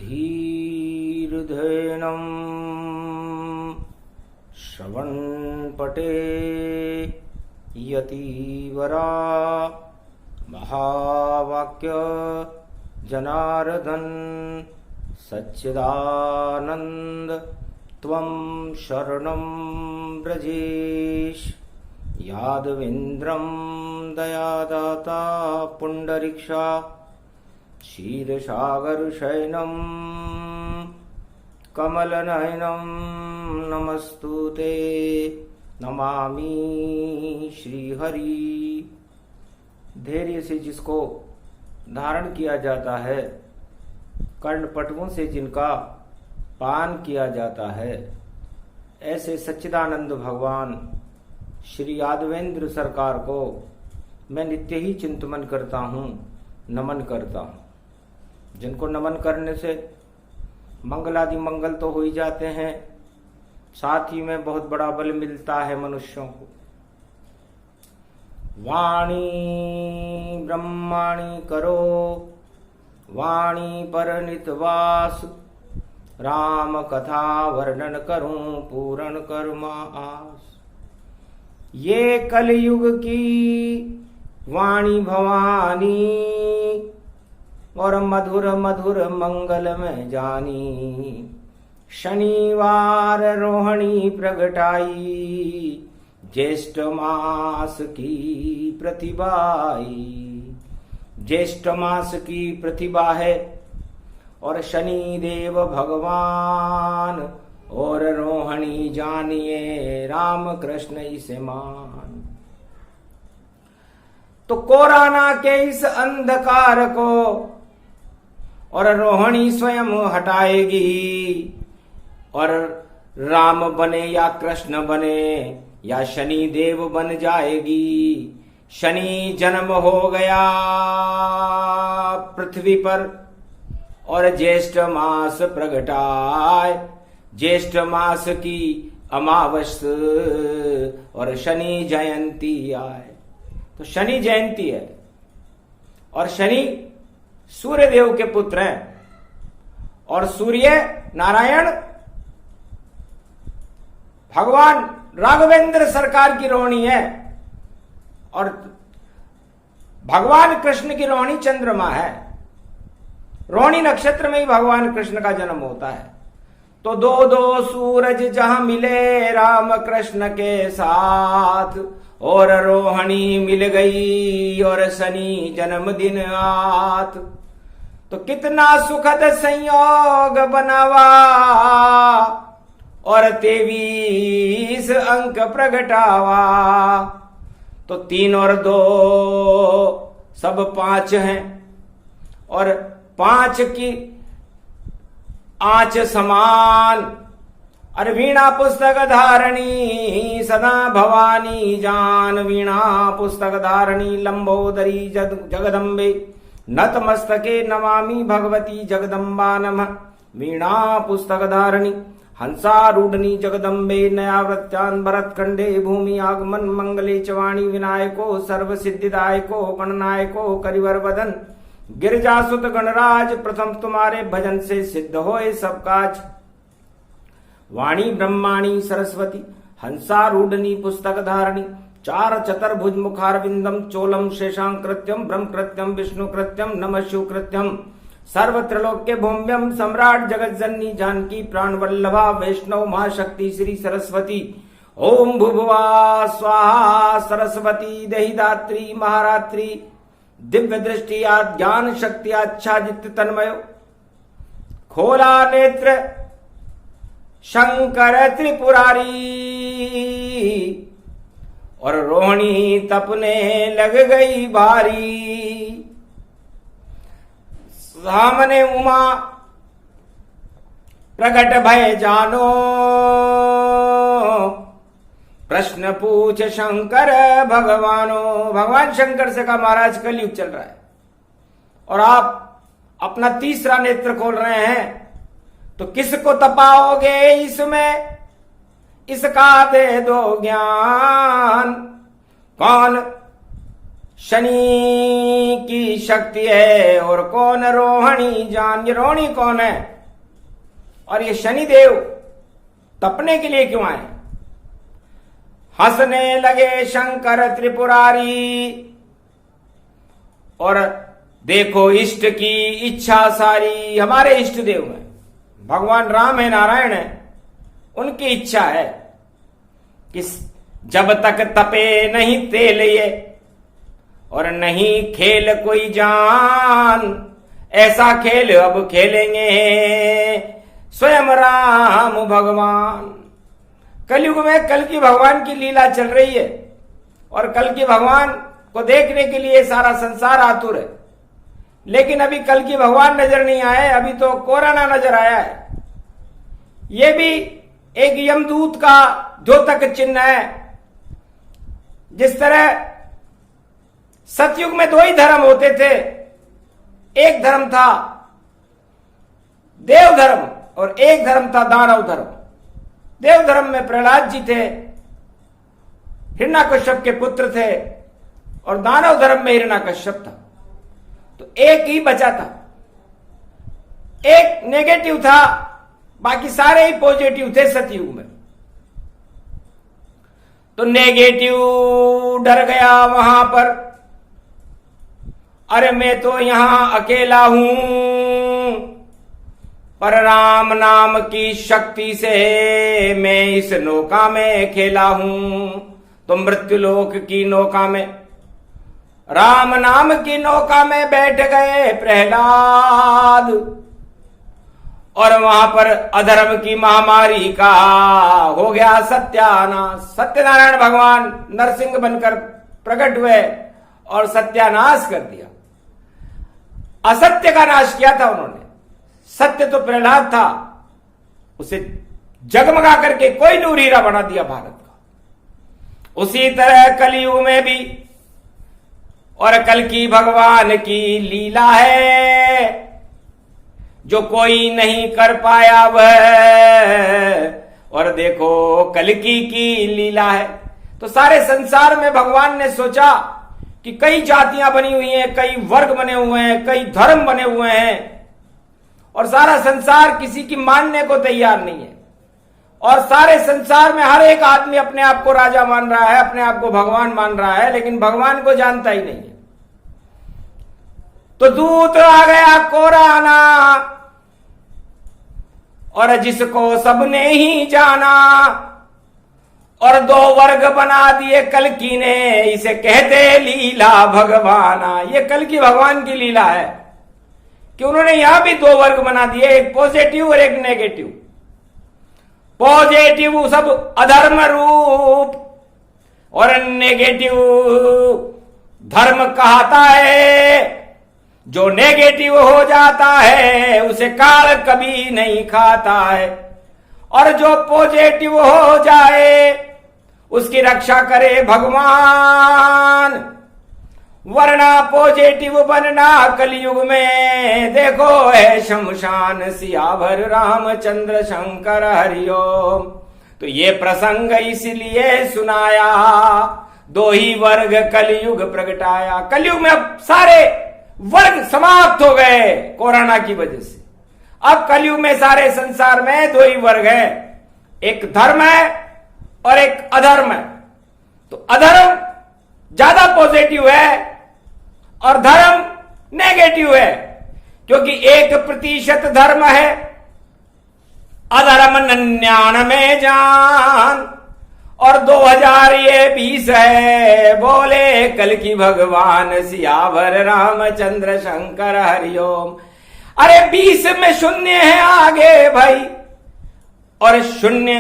धीर्धेनं श्रवणपटे यतिवरा महावाक्य जनार्दन सच्चिदानंद त्वं शरणं व्रजेश यादवेन्द्रं दयादाता पुंडरीक्षा क्षीरसागरशयनं कमलनयनं नमस्तुते नमामि श्रीहरि। धैर्य से जिसको धारण किया जाता है, कर्णपटुओं से जिनका पान किया जाता है, ऐसे सच्चिदानंद भगवान श्री यादवेंद्र सरकार को मैं नित्य ही चिंतन करता हूँ, नमन करता हूँ। जिनको नमन करने से मंगलादि मंगल तो हो ही जाते हैं, साथ ही में बहुत बड़ा बल मिलता है मनुष्यों को। वाणी ब्रह्माणी करो वाणी पर नितवास, राम कथा वर्णन करूं पूर्ण कर्मा आस। ये कलयुग की वाणी भवानी, और मधुर मधुर मंगल में जानी। शनिवार रोहिणी प्रगटाई, ज्येष्ठ मास की प्रतिभाई। ज्येष्ठ मास की प्रतिभा है और शनि देव भगवान, और रोहिणी जानिए राम कृष्ण इसे मान। तो कोरोना के इस अंधकार को और रोहिणी स्वयं हटाएगी, और राम बने या कृष्ण बने या शनि देव बन जाएगी। शनि जन्म हो गया पृथ्वी पर और ज्येष्ठ मास प्रगटाए। ज्येष्ठ मास की अमावस और शनि जयंती आए। तो शनि जयंती है, और शनि सूर्य देव के पुत्र हैं, और सूर्य नारायण भगवान राघवेंद्र सरकार की रोहिणी है, और भगवान कृष्ण की रोहिणी चंद्रमा है। रोहिणी नक्षत्र में ही भगवान कृष्ण का जन्म होता है। तो दो दो सूरज जहां मिले राम कृष्ण के साथ, और रोहिणी मिल गई और शनि जन्मदिन आत। तो कितना सुखद संयोग बनावा, और 23 अंक प्रगटावा। तो 3 और 2 सब 5 हैं, और 5 की आंच समान। और वीणा पुस्तक धारणी सदा भवानी जान। वीणा पुस्तक धारणी लंबोदरी जगदम्बे, नतमस्तके नमामि भगवती जगदम्बा नमः। वीणा पुस्तक धारणी हंसारूढ़नी जगदम्बे, नयावृत्यान भरतखंडे भूमि आगमन मंगले चवाणी। विनायको सर्व सिद्धिदायको गणनायको करिवर वदन। गिरजासुत गणराज प्रथम तुम्हारे भजन से सिद्ध होए सब काज। वाणी ब्रह्माणी सरस्वती हंसारूढ़नी पुस्तक धारणी। 4 चतुर्भुज मुखारविंदम चोलम शेषांकृत्यम ब्रह्मकृत्यम विष्णुकृत्यम नमः शिवकृत्यम। सर्वत्रलोक्य भूम्यम सम्राट जगत जननी जानकी प्राण वल्लभा वैष्णव महाशक्ति श्री सरस्वती। ओम भुभुवा स्वाहा सरस्वती दहिदात्री महारात्रि। दिव्य दृष्टि ज्ञान शक्ति आच्छादित तन्मयो। खोला नेत्र शंकर त्रिपुरारी, और रोहिणी तपने लग गई भारी। सामने उमा प्रकट भय जानो, प्रश्न पूछ शंकर भगवानो। भगवान शंकर से कहा महाराज कलयुग चल रहा है, और आप अपना तीसरा नेत्र खोल रहे हैं, तो किसको तपाओगे इसमें, इसका दे दो ज्ञान। कौन शनि की शक्ति है और कौन रोहिणी जान। ये रोहिणी कौन है और ये शनि देव तपने के लिए क्यों आए? हंसने लगे शंकर त्रिपुरारी और देखो इष्ट की इच्छा सारी। हमारे इष्ट देव में भगवान राम है, नारायण है, उनकी इच्छा है कि जब तक तपे नहीं तेल ये और नहीं खेल कोई जान, ऐसा खेल अब खेलेंगे स्वयं राम भगवान। कलयुग में कल की भगवान की लीला चल रही है और कल की भगवान को देखने के लिए सारा संसार आतुर है, लेकिन अभी कल की भगवान नजर नहीं आए, अभी तो कोरोना नजर आया है। ये भी एक यमदूत का द्योतक चिन्ह है। जिस तरह सतयुग में दो ही धर्म होते थे, एक धर्म था देव धर्म और एक धर्म था दानव धर्म। देव धर्म में प्रहलाद जी थे, हिरण्यकश्यप के पुत्र थे, और दानव धर्म में हिरण्यकश्यप था। तो एक ही बचा था, एक नेगेटिव था, बाकी सारे ही पॉजिटिव थे सतयुग में। तो नेगेटिव डर गया वहां पर, अरे मैं तो यहां अकेला हूं, पर राम नाम की शक्ति से मैं इस नौका में खेला हूं। तो मृत्युलोक की नौका में, राम नाम की नौका में बैठ गए प्रहलाद, और वहां पर अधर्म की महामारी का हो गया सत्यानाश। सत्यनारायण भगवान नरसिंह बनकर प्रकट हुए और सत्यानाश कर दिया। असत्य का नाश किया था उन्होंने। सत्य तो प्रहलाद था, उसे जगमगा करके कोई नूर हीरा बना दिया भारत का। उसी तरह कलयुग में भी, और कल की भगवान की लीला है जो कोई नहीं कर पाया वह, और देखो कल की लीला है। तो सारे संसार में भगवान ने सोचा कि कई जातियां बनी हुई हैं, कई वर्ग बने हुए हैं, कई धर्म बने हुए हैं, और सारा संसार किसी की मानने को तैयार नहीं है। और सारे संसार में हर एक आदमी अपने आप को राजा मान रहा है, अपने आप को भगवान मान रहा है, लेकिन भगवान को जानता ही नहीं है। तो दूत आ गया कोराना, और जिसको सबने ही जाना, और दो वर्ग बना दिए कल्कि ने, इसे कहते लीला भगवाना। ये कल की भगवान की लीला है कि उन्होंने यहां भी दो वर्ग बना दिए, एक पॉजिटिव और एक नेगेटिव। पॉजिटिव सब अधर्म रूप, और नेगेटिव धर्म कहता है। जो नेगेटिव हो जाता है उसे काल कभी नहीं खाता है, और जो पॉजिटिव हो जाए उसकी रक्षा करे भगवान। वरना पॉजिटिव बनना कलयुग में देखो है शमशान। सियावर रामचंद्र शंकर हरिओम। तो ये प्रसंग इसलिए सुनाया, दो ही वर्ग कलयुग प्रगटाया। कलयुग में अब सारे वर्ग समाप्त हो गए कोरोना की वजह से। अब कलयुग में सारे संसार में दो ही वर्ग है, एक धर्म है और एक अधर्म है। तो अधर्म ज्यादा पॉजिटिव है और धर्म नेगेटिव है, क्योंकि 1% धर्म है, अधर्म 99 जान, और 2020 है। बोले कल की भगवान सियावर रामचंद्र शंकर हरिओम। अरे 20 में शून्य है आगे भाई, और शून्य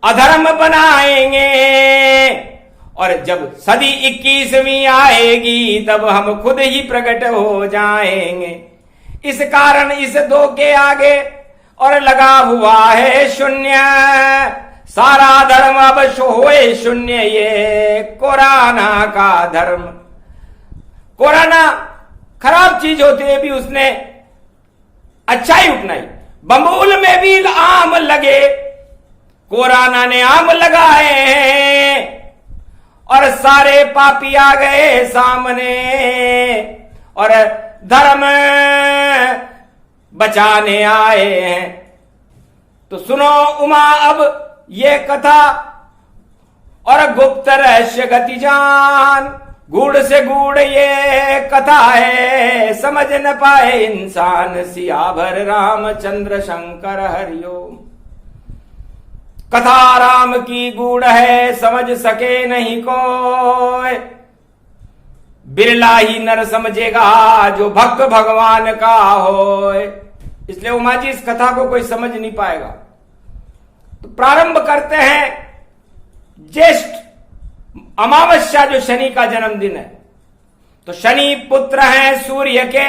अधर्म बनाएंगे, और जब सदी 21वीं आएगी तब हम खुद ही प्रकट हो जाएंगे। इस कारण इस दो के आगे और लगा हुआ है शून्य। सारा धर्म अब होए शून्य, ये कोरोना का धर्म। कोरोना खराब चीज होती है भी उसने अच्छाई अपनाई। बमूल में भी आम लगे, कोरोना ने आम लगाए हैं, और सारे पापी आ गए सामने और धर्म बचाने आए हैं। तो सुनो उमा अब ये कथा और गुप्त रहस्य गति जान, गूढ़ से गूढ़ ये कथा है, समझ न पाए इंसान, सियावर रामचंद्र शंकर हरिओम। कथा राम की गूढ़ है, समझ सके नहीं कोई, बिरला ही नर समझेगा जो भक्त भगवान का होए। इसलिए उमा जी इस कथा को कोई समझ नहीं पाएगा। तो प्रारंभ करते हैं ज्येष्ठ अमावस्या, जो शनि का जन्मदिन है। तो शनि पुत्र हैं सूर्य के,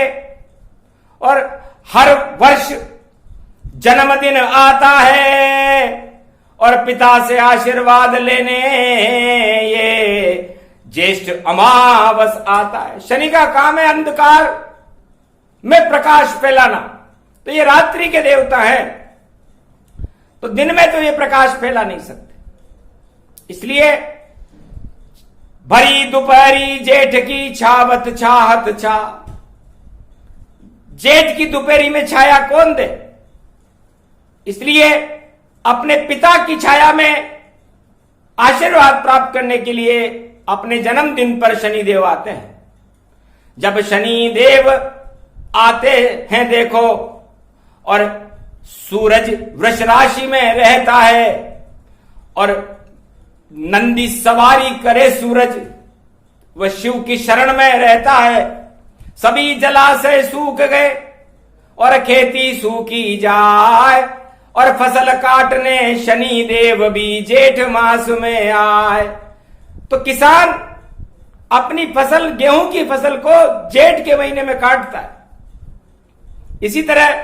और हर वर्ष जन्मदिन आता है और पिता से आशीर्वाद लेने ये ज्येष्ठ अमावस आता है। शनि का काम है अंधकार में प्रकाश फैलाना, तो ये रात्रि के देवता हैं, तो दिन में तो ये प्रकाश फैला नहीं सकते। इसलिए भरी दोपहरी जेठ की छावत छाहत छा, जेठ की दोपहरी में छाया कौन दे? इसलिए अपने पिता की छाया में आशीर्वाद प्राप्त करने के लिए अपने जन्मदिन पर शनिदेव आते हैं। जब शनिदेव आते हैं देखो, और सूरज वृष राशि में रहता है और नंदी सवारी करे सूरज, वह शिव की शरण में रहता है। सभी जलाशय सूख गए और खेती सूखी जाए, और फसल काटने शनि देव भी जेठ मास में आए। तो किसान अपनी फसल, गेहूं की फसल को जेठ के महीने में काटता है। इसी तरह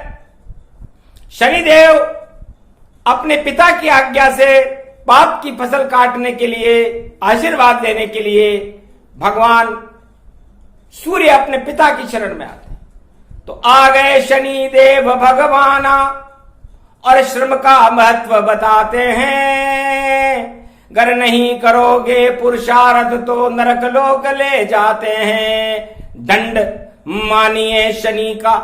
शनिदेव अपने पिता की आज्ञा से पाप की फसल काटने के लिए, आशीर्वाद देने के लिए भगवान सूर्य अपने पिता की शरण में आते हैं। तो आ गए शनि देव भगवाना और श्रम का महत्व बताते हैं। अगर नहीं करोगे पुरुषार्थ तो नरक लोक ले जाते हैं। दंड मानिए शनि का,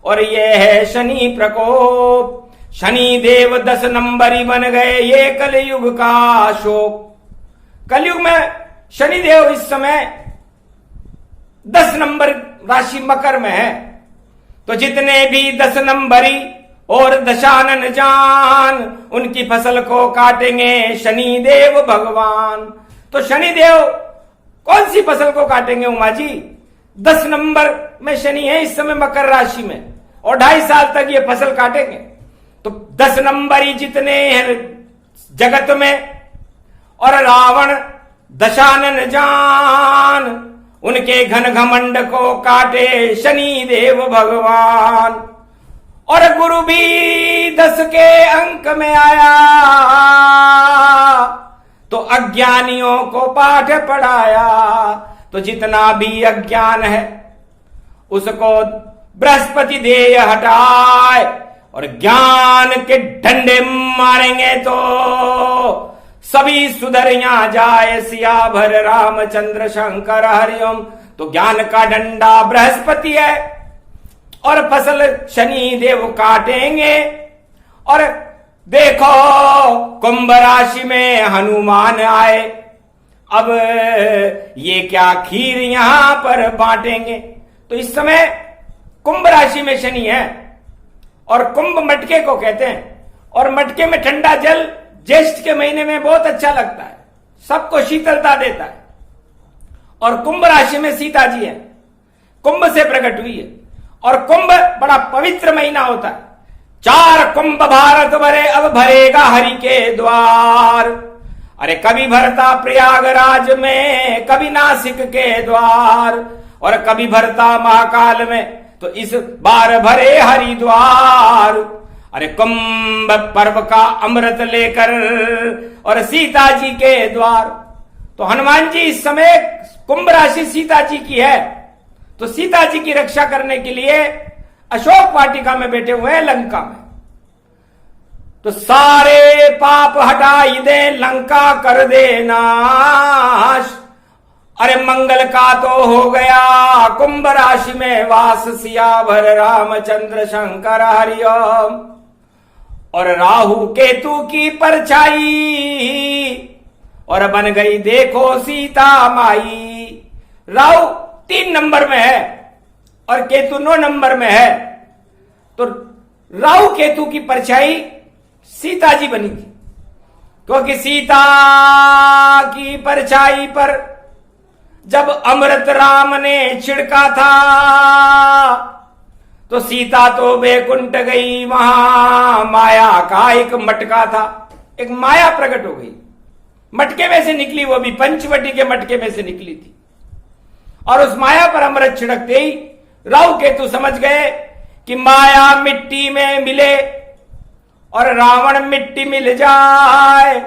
और ये है शनि प्रकोप। शनि देव 10 नंबरी बन गए, ये कलयुग का शोक। कलयुग में शनिदेव इस समय 10 नंबर राशि मकर में है। तो जितने भी 10 नंबरी और दशानन जान, उनकी फसल को काटेंगे शनिदेव भगवान। तो शनिदेव कौन सी फसल को काटेंगे उमा जी? 10 नंबर में शनि है इस समय मकर राशि में, और 2.5 साल तक ये फसल काटेंगे। तो 10 नंबरी जितने हैं जगत में, और रावण दशानन जान, उनके घन घमंड को काटे शनि देव भगवान। और गुरु भी 10 के अंक में आया, तो अज्ञानियों को पाठ पढ़ाया। तो जितना भी अज्ञान है उसको बृहस्पति देय हटाए, और ज्ञान के डंडे मारेंगे तो सभी सुधरिया जाए। सियावर रामचंद्र शंकर हरिओम। तो ज्ञान का डंडा बृहस्पति है, और फसल शनि देव काटेंगे। और देखो कुंभ राशि में हनुमान आए, अब ये क्या खीर यहां पर बांटेंगे। तो इस समय कुंभ राशि में शनि है, और कुंभ मटके को कहते हैं, और मटके में ठंडा जल ज्येष्ठ के महीने में बहुत अच्छा लगता है, सबको शीतलता देता है। और कुंभ राशि में सीता जी है, कुंभ से प्रकट हुई है, और कुंभ बड़ा पवित्र महीना होता है। 4 कुंभ भारत भरे, अब भरेगा हरि के द्वार। अरे कभी भरता प्रयागराज में, कभी नासिक के द्वार, और कभी भरता महाकाल में, तो इस बार भरे हरिद्वार। अरे कुंभ पर्व का अमृत लेकर, और सीता जी के द्वार। तो हनुमान जी इस समय कुंभ राशि सीता जी की है, तो सीता जी की रक्षा करने के लिए अशोक वाटिका में बैठे हुए हैं लंका में। तो सारे पाप हटाई दे, लंका कर दे नाश। अरे मंगल का तो हो गया कुंभ राशि में वास, सियावर रामचंद्र शंकर हरिओम। और राहु केतु की परछाई और बन गई देखो सीता माई। राहु 3 नंबर में है और केतु 9 नंबर में है, तो राहु केतु की परछाई सीता जी बनी थी, क्योंकि सीता की परछाई पर जब अमृत राम ने छिड़का था तो सीता तो बैकुंठ गई, वहां माया का एक मटका था, एक माया प्रकट हो गई, मटके में से निकली, वो भी पंचवटी के मटके में से निकली थी। और उस माया पर अमृत छिड़कते ही राहु केतु समझ गए कि माया मिट्टी में मिले और रावण मिट्टी मिल जाए,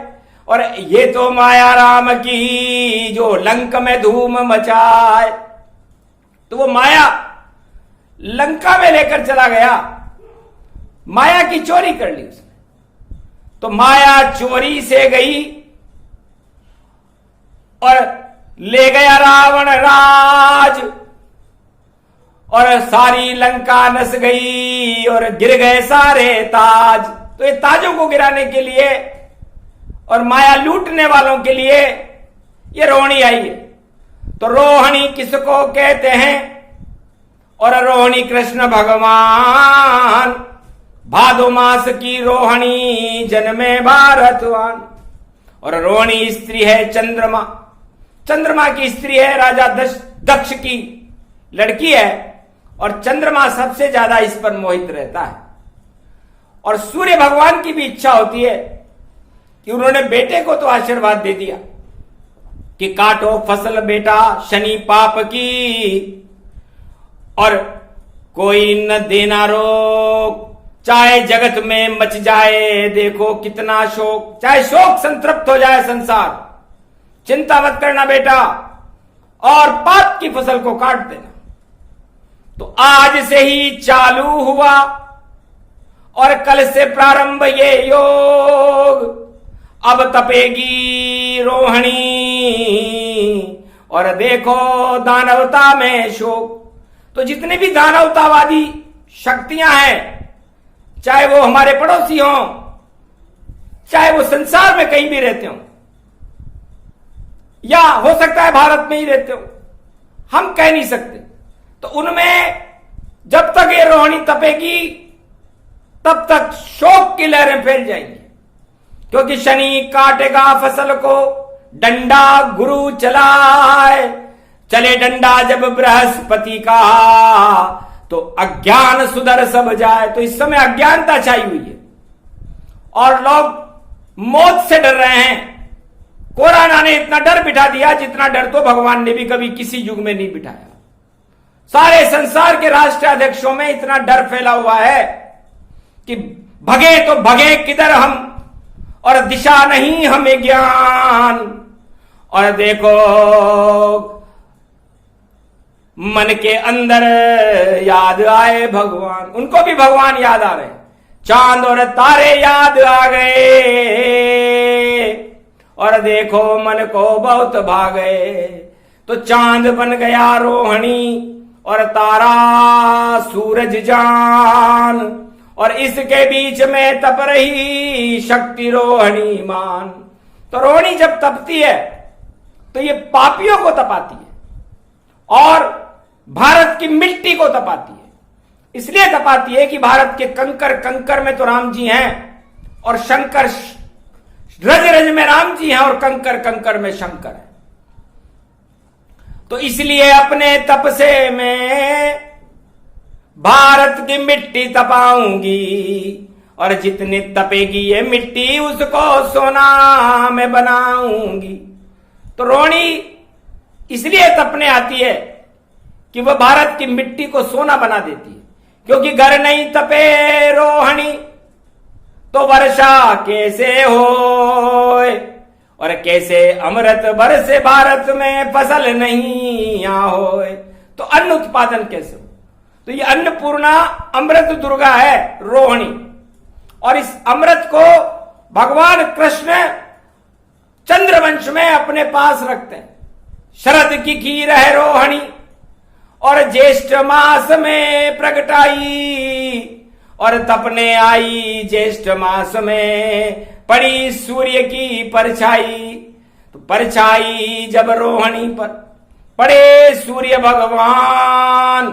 और ये तो माया राम की जो लंक में धूम मचाए। तो वो माया लंका में लेकर चला गया, माया की चोरी कर ली उसने। तो माया चोरी से गई और ले गया रावण राज, और सारी लंका नस गई और गिर गए सारे ताज। तो ये ताजों को गिराने के लिए और माया लूटने वालों के लिए ये रोहिणी आई है। तो रोहिणी किसको कहते हैं? और रोहिणी कृष्ण भगवान, भादो मास की रोहिणी जन्मे भारतवान। और रोहिणी स्त्री है चंद्रमा, चंद्रमा की स्त्री है, राजा दक्ष की लड़की है, और चंद्रमा सबसे ज्यादा इस पर मोहित रहता है। और सूर्य भगवान की भी इच्छा होती है कि उन्होंने बेटे को तो आशीर्वाद दे दिया कि काटो फसल बेटा शनि पाप की, और कोई न देना रोक, चाहे जगत में मच जाए देखो कितना शोक, चाहे शोक संतृप्त हो जाए संसार, चिंता मत करना बेटा, और पाप की फसल को काट देना। तो आज से ही चालू हुआ और कल से प्रारंभ ये योग, अब तपेगी रोहिणी और देखो दानवता में शोक। तो जितने भी दानवतावादी शक्तियां हैं, चाहे वो हमारे पड़ोसी हों, चाहे वो संसार में कहीं भी रहते हों, या हो सकता है भारत में ही रहते हो, हम कह नहीं सकते। तो उनमें जब तक ये रोहिणी तपेगी तब तक शोक की लहरें फैल जाएंगी, क्योंकि शनि काटेगा फसल को, डंडा गुरु चलाए, चले डंडा जब बृहस्पति का, तो अज्ञान सुधर सब जाए। तो इस समय अज्ञानता छाई हुई है और लोग मौत से डर रहे हैं। कोरोना ने इतना डर बिठा दिया जितना डर तो भगवान ने भी कभी किसी युग में नहीं बिठाया। सारे संसार के राष्ट्राध्यक्षों में इतना डर फैला हुआ है कि भगे तो भगे किधर हम, और दिशा नहीं हमें ज्ञान। और देखो मन के अंदर याद आए भगवान, उनको भी भगवान याद आ रहे, चांद और तारे याद आ गए, और देखो मन को बहुत भागे। तो चांद बन गया रोहिणी और तारा सूरज जान, और इसके बीच में तप रही शक्ति रोहिणी मान। तो रोहिणी जब तपती है तो ये पापियों को तपाती है और भारत की मिट्टी को तपाती है। इसलिए तपाती है कि भारत के कंकर कंकर में तो राम जी हैं, और शंकर रज रज में राम जी हैं, और कंकर कंकर में शंकर है। तो इसलिए अपने तप से मैं भारत की मिट्टी तपाऊंगी, और जितनी तपेगी ये मिट्टी उसको सोना में बनाऊंगी। तो रोहिणी इसलिए तपने आती है कि वह भारत की मिट्टी को सोना बना देती है, क्योंकि घर नहीं तपे रोहिणी तो वर्षा कैसे होए, और कैसे अमृत बरसे भारत में फसल नहीं होए, तो अन्न उत्पादन कैसे हो। तो ये अन्नपूर्णा अमृत दुर्गा है रोहिणी, और इस अमृत को भगवान कृष्ण चंद्रवंश में अपने पास रखते हैं। शरद की खीर है रोहिणी और ज्येष्ठ मास में प्रगटाई, और तपने आई ज्येष्ठ मास में पड़ी सूर्य की परछाई। तो परछाई जब रोहिणी पर पड़े सूर्य भगवान,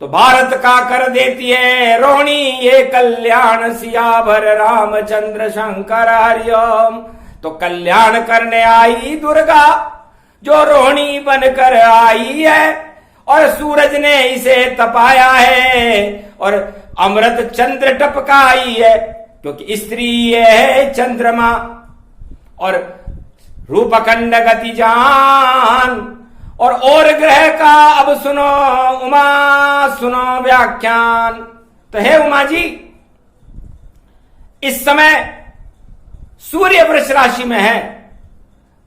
तो भारत का कर देती है रोहिणी ये कल्याण, सियावर रामचंद्र शंकर हरिओम। तो कल्याण करने आई दुर्गा जो रोहिणी बनकर आई है, और सूरज ने इसे तपाया है, और अमृत चंद्र टपकाई है, क्योंकि स्त्री ये है चंद्रमा। और रूपखंड गति जान, और ग्रह का अब सुनो उमा सुनो व्याख्यान। तो हे उमा जी, इस समय सूर्य वृष राशि में है,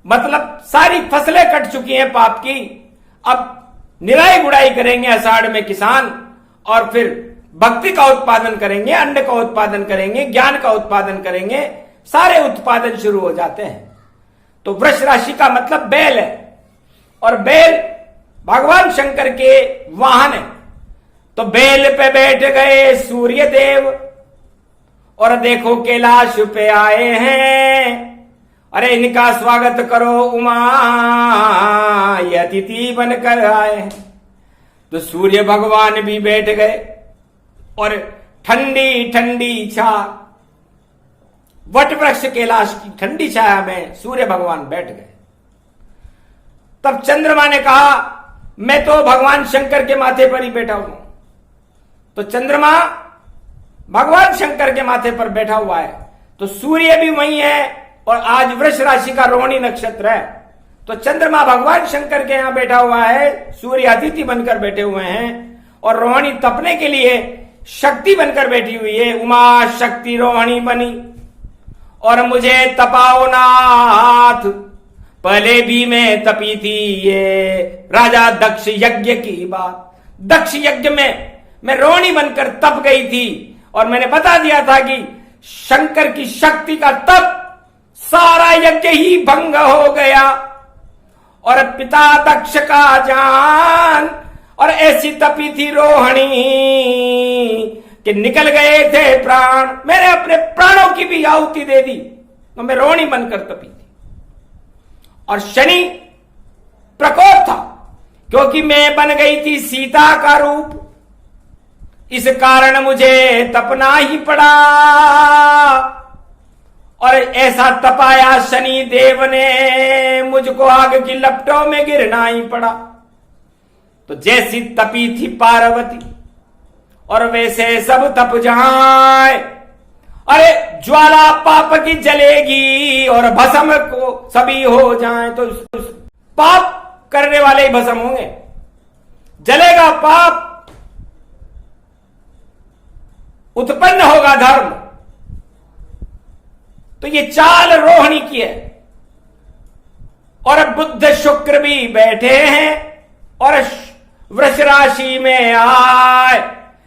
मतलब सारी फसलें कट चुकी हैं पाप की। अब निराई गुड़ाई करेंगे आषाढ़ में किसान, और फिर भक्ति का उत्पादन करेंगे, अन्न का उत्पादन करेंगे, ज्ञान का उत्पादन करेंगे, सारे उत्पादन शुरू हो जाते हैं। तो वृष राशि का मतलब बैल है, और बैल भगवान शंकर के वाहन है। तो बैल पे बैठ गए सूर्य देव, और देखो कैलाश पे आए हैं। अरे इनका स्वागत करो उमा, ये अतिथि बनकर आए हैं। तो सूर्य भगवान भी बैठ गए, और ठंडी ठंडी छा वट वृक्ष कैलाश की ठंडी छाया में सूर्य भगवान बैठ गए। तब चंद्रमा ने कहा मैं तो भगवान शंकर के माथे पर ही बैठा हूं। तो चंद्रमा भगवान शंकर के माथे पर बैठा हुआ है, तो सूर्य भी वही है, और आज वृष राशि का रोहिणी नक्षत्र है। तो चंद्रमा भगवान शंकर के यहां बैठा हुआ है, सूर्य अतिथि बनकर बैठे हुए हैं, और रोहिणी तपने के लिए शक्ति बनकर बैठी हुई है। उमा शक्ति रोहिणी बनी, और मुझे तपाओ नाथ, पहले भी मैं तपी थी, ये राजा दक्ष यज्ञ की बात। दक्ष यज्ञ में मैं रोहिणी बनकर तप गई थी, और मैंने बता दिया था कि शंकर की शक्ति का तप सारा यज्ञ ही भंग हो गया, और पिता दक्ष का जान, और ऐसी तपी थी रोहिणी कि निकल गए थे प्राण। मैंने अपने प्राणों की भी आहुति दे दी, तो मैं रोहिणी बनकर तपी थी। और शनि प्रकोप था, क्योंकि मैं बन गई थी सीता का रूप, इस कारण मुझे तपना ही पड़ा। और ऐसा तपाया शनि देव ने, मुझको आग की लपटों में गिरना ही पड़ा। तो जैसी तपी थी पार्वती, और वैसे सब तप जाए। अरे ज्वाला पाप की जलेगी, और भस्म को सभी हो जाए। तो पाप करने वाले ही भस्म होंगे, जलेगा पाप, उत्पन्न होगा धर्म। तो ये चाल रोहिणी की है। और बुध शुक्र भी बैठे हैं, और वृष राशि में आए,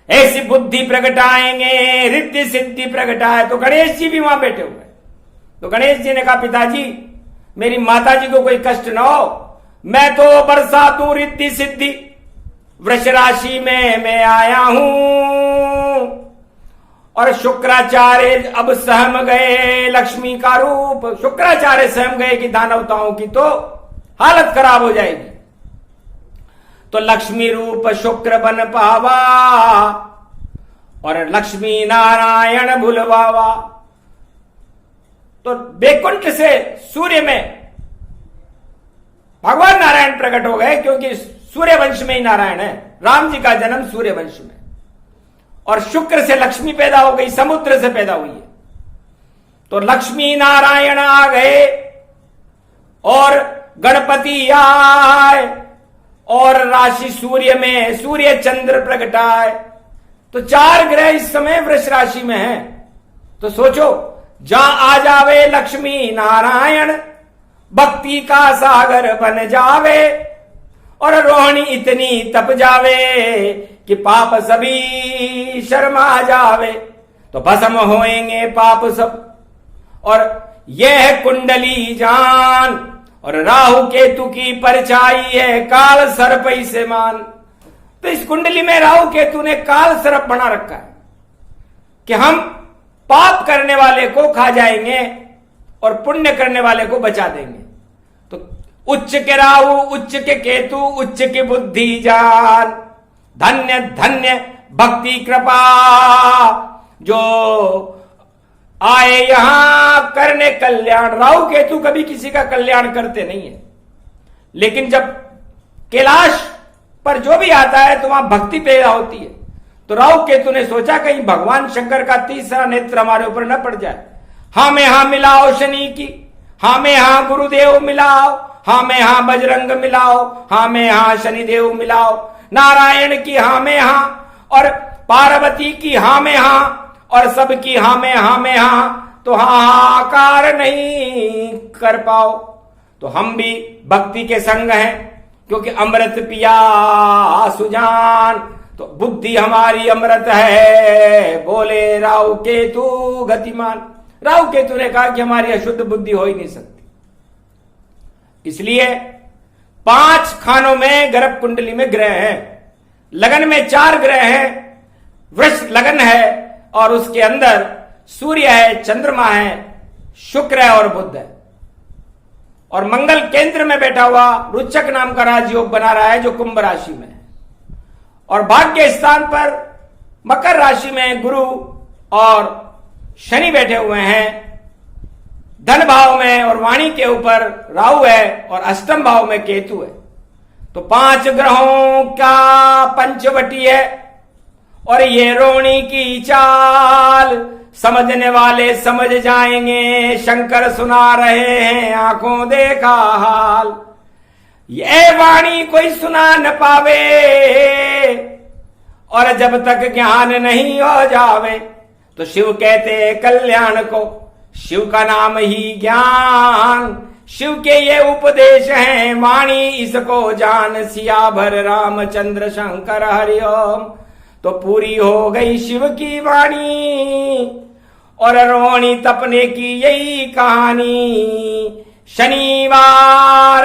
ऐसी बुद्धि प्रगटाएंगे, रिद्धि सिद्धि प्रगटाए। तो गणेश जी भी वहां बैठे हुए। तो गणेश जी ने कहा पिताजी मेरी माता जी को कोई कष्ट ना हो, मैं तो बरसा दूं रिद्धि सिद्धि। वृष राशि में मैं आया हूं, और शुक्राचार्य अब सहम गए लक्ष्मी का रूप। शुक्राचार्य सहम गए कि दानवताओं की तो हालत खराब हो जाएगी। तो लक्ष्मी रूप शुक्र बन पावा, और लक्ष्मी नारायण भुलवावा। तो बैकुंठ से सूर्य में भगवान नारायण प्रकट हो गए, क्योंकि सूर्य वंश में ही नारायण है। राम जी का जन्म सूर्य वंश में, और शुक्र से लक्ष्मी पैदा हो गई, समुद्र से पैदा हुई है। तो लक्ष्मी नारायण आ गए, और गणपति आए, और राशि सूर्य में सूर्य चंद्र प्रगटाए। तो 4 ग्रह इस समय वृष राशि में हैं। तो सोचो, जहां आ जावे लक्ष्मी नारायण, भक्ति का सागर बन जावे, और रोहिणी इतनी तप जावे कि पाप सभी शर्मा जावे। तो भस्म होएंगे पाप सब। और यह है कुंडली जान, और राहु केतु की परछाई है काल सर्प से मान। तो इस कुंडली में राहु केतु ने काल सर्प बना रखा है कि हम पाप करने वाले को खा जाएंगे और पुण्य करने वाले को बचा देंगे। तो उच्च के राहु, उच्च के केतु, उच्च की बुद्धि जान, धन्य धन्य भक्ति कृपा, जो आए यहां करने कल्याण। राहु केतु कभी किसी का कल्याण करते नहीं है, लेकिन जब कैलाश पर जो भी आता है तो वहां भक्ति पैदा होती है। तो राहु केतु ने सोचा कहीं भगवान शंकर का तीसरा नेत्र हमारे ऊपर न पड़ जाए। हाँ में हाँ मिलाओ शनि की, हाँ में हाँ गुरुदेव मिलाओ, हाँ में हाँ बजरंग मिलाओ, हाँ में हाँ शनिदेव मिलाओ, नारायण की हाँ में हाँ और पार्वती की हाँ में हाँ और सबकी हाँ में हाँ, तो हाहाकार नहीं कर पाओ। तो हम भी भक्ति के संग हैं, क्योंकि अमृत पिया सुजान। तो बुद्धि हमारी अमृत है, बोले राहु केतु गतिमान। राहु केतु ने कहा कि हमारी अशुद्ध बुद्धि हो ही नहीं सकती। इसलिए 5 खानों में गर्भ कुंडली में ग्रह हैं। लगन में 4 ग्रह हैं। वृष लगन है और उसके अंदर सूर्य है, चंद्रमा है, शुक्र है और बुध है। और मंगल केंद्र में बैठा हुआ रुचक नाम का राजयोग बना रहा है, जो कुंभ राशि में है। और भाग्य स्थान पर मकर राशि में गुरु और शनि बैठे हुए हैं। धन भाव में और वाणी के ऊपर राहु है और अष्टम भाव में केतु है। तो 5 ग्रहों का पंचवटी है और ये रोणी की चाल। समझने वाले समझ जाएंगे, शंकर सुना रहे हैं आंखों देखा हाल। ये वाणी कोई सुना न पावे और जब तक ज्ञान नहीं हो जावे। तो शिव कहते कल्याण को, शिव का नाम ही ज्ञान। शिव के ये उपदेश हैं, वाणी इसको जान। सिया भर रामचंद्र शंकर हरिओम। तो पूरी हो गई शिव की वाणी और रोणी तपने की यही कहानी। शनिवार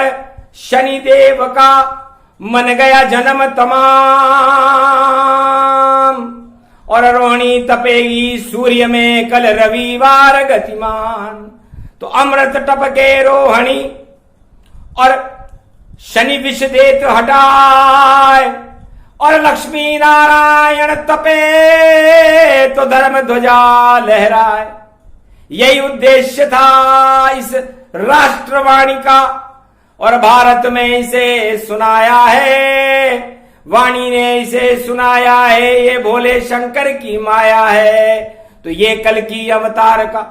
शनिदेव का मन गया जन्म तमाम और रोहिणी तपेगी सूर्य में कल रविवार गतिमान। तो अमृत टपके रोहिणी और शनि विष देत हटाए और लक्ष्मी नारायण तपे तो धर्म ध्वजा लहराए। यही उद्देश्य था इस राष्ट्रवाणी का और भारत में इसे सुनाया है। वाणी ने इसे सुनाया है, ये भोले शंकर की माया है। तो ये कल की अवतार का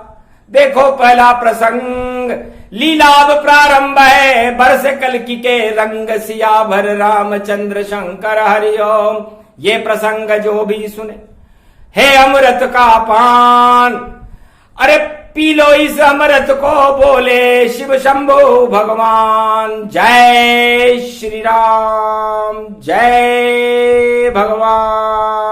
देखो पहला प्रसंग, लीलाभ प्रारंभ है बरस कल्कि के रंग। सिया भर रामचंद्र शंकर हरिओम। ये प्रसंग जो भी सुने हे अमृत का पान, अरे पी लो इस अमृत को, बोले शिव शंभो भगवान। जय श्री राम, जय भगवान।